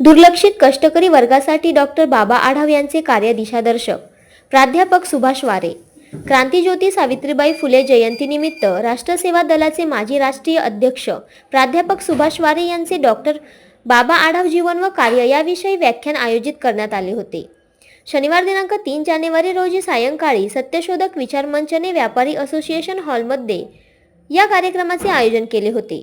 दुर्लक्षित कष्टकरी वर्गासाठी डॉक्टर बाबा आढाव यांचे कार्य दिशादर्शक प्राध्यापक सुभाष वारे. क्रांतीज्योती सावित्रीबाई फुले जयंतीनिमित्त राष्ट्रसेवा दलाचे माजी राष्ट्रीय अध्यक्ष प्राध्यापक सुभाष वारे यांचे डॉक्टर बाबा आढाव जीवन व कार्य याविषयी व्याख्यान आयोजित करण्यात आले होते. शनिवार दिनांक 3 जानेवारी रोजी सायंकाळी सत्यशोधक विचार मंचने व्यापारी असोसिएशन हॉलमध्ये या कार्यक्रमाचे आयोजन केले होते.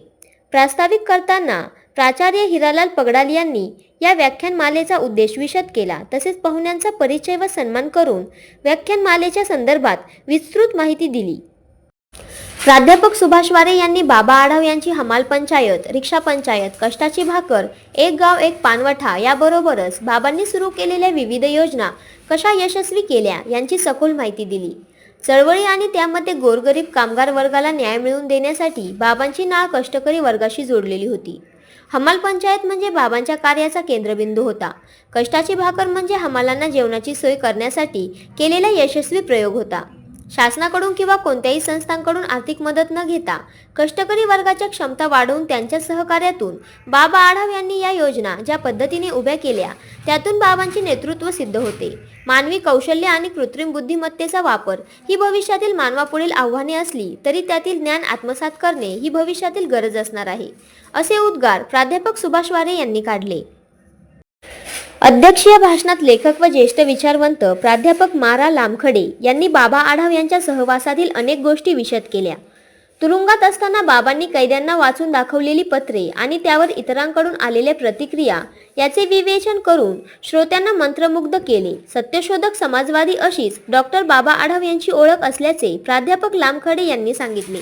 प्रास्ताविक करताना प्राचार्य हिरालाल पगडाल यांनी या व्याख्यानमालेचा उद्देश विशद केला. तसेच पाहुण्यांचा परिचय व सन्मान करून व्याख्यानमालेच्या संदर्भात विस्तृत माहिती दिली. प्राध्यापक सुभाष वारे यांनी बाबा आढाव यांची हमाल पंचायत, रिक्षा पंचायत, कष्टाची भाकर, एक गाव एक पानवठा याबरोबरच बाबांनी सुरू केलेल्या विविध योजना कशा यशस्वी केल्या यांची सखोल माहिती दिली. चळवळी आणि त्यामध्ये गोरगरीब कामगार वर्गाला न्याय मिळवून देण्यासाठी बाबांची नाळ कष्टकरी वर्गाशी जोडलेली होती. हमाल पंचायत म्हणजे बाबांच्या कार्याचा केंद्रबिंदू होता. कष्टाची भाकर म्हणजे हमालांना जेवणाची सोय करण्यासाठी केलेला यशस्वी प्रयोग होता. शासनाकडून किंवा कोणत्याही संस्थांकडून आर्थिक मदत न घेता कष्टकरी वर्गाच्या क्षमता वाढवून त्यांच्या सहकार्यातून बाबा आढाव यांनी या योजना ज्या पद्धतीने उभ्या केल्या त्यातून बाबांचे नेतृत्व सिद्ध होते. मानवी कौशल्य आणि कृत्रिम बुद्धिमत्तेचा वापर ही भविष्यातील मानवापुढील आव्हाने असली तरी त्यातील ज्ञान आत्मसात करणे ही भविष्यातील गरज असणार आहे, असे उद्गार प्राध्यापक सुभाष वारे यांनी काढले. अध्यक्षीय भाषणात लेखक व ज्येष्ठ विचारवंत प्राध्यापक मारा लामखडे यांनी बाबा आढाव यांच्या सहवासातील अनेक गोष्टी विशद केल्या. तुरुंगात असताना बाबांनी कैद्यांना वाचून दाखवलेली पत्रे आणि त्यावर इतरांकडून आलेल्या प्रतिक्रिया याचे विवेचन करून श्रोत्यांना मंत्रमुग्ध केले. सत्यशोधक समाजवादी अशीच डॉक्टर बाबा आढाव यांची ओळख असल्याचे प्राध्यापक लामखडे यांनी सांगितले.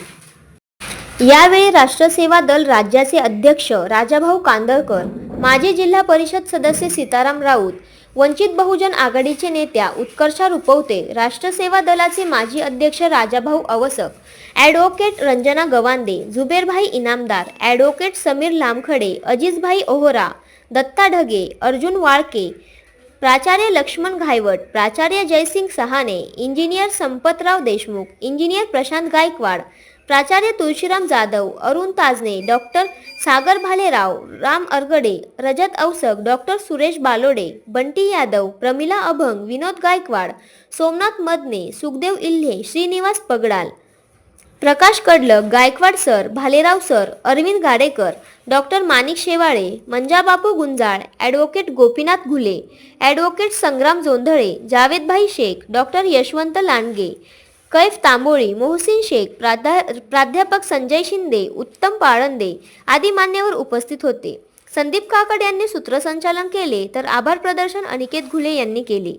यावेळी राष्ट्रसेवा दल राज्याचे अध्यक्ष राजाभाऊ कांदळकर, माजी जिल्हा परिषद सदस्य सीताराम राऊत, वंचित बहुजन आघाडीचे नेत्या उत्कर्षा रुपवते, राष्ट्रसेवा दलाचे माजी अध्यक्ष राजाभाऊ अवसक, ॲडव्होकेट रंजना गवांदे, जुबेरभाई इनामदार, ॲडव्होकेट समीर लामखडे, अजिजभाई ओहोरा, दत्ता ढगे, अर्जुन वाळके, प्राचार्य लक्ष्मण घायवट, प्राचार्य जयसिंग सहाने, इंजिनियर संपतराव देशमुख, इंजिनियर प्रशांत गायकवाड, प्राचार्य Tulshiram Jadhav, Arun Tajne, doctor Sagar Bhalerao, Ram Aragade, Rajat Ausak, doctor Suresh Balode, Bunty Yadav, Pramila Abhang, Vinod Gaikwad, Somnath Madane, Sukhdev Ilhe, Shrinivas Pagdal, Prakash Kadlak, Gaikwad sir, Bhalerao sir, Arvind Gadekar, doctor Manik Shewale, मंजाबापू Gunjal, advocate Gopinath Ghule, advocate संग्राम जोंधळे, जावेदभाई शेख, डॉक्टर यशवंत लांडगे, कैफ तांबोळी, मोहसिन शेख, प्राध्यापक संजय शिंदे, उत्तम पाळंदे आदी मान्यवर उपस्थित होते. संदीप काकड यांनी सूत्रसंचालन केले तर आभार प्रदर्शन अनिकेत घुले यांनी केले.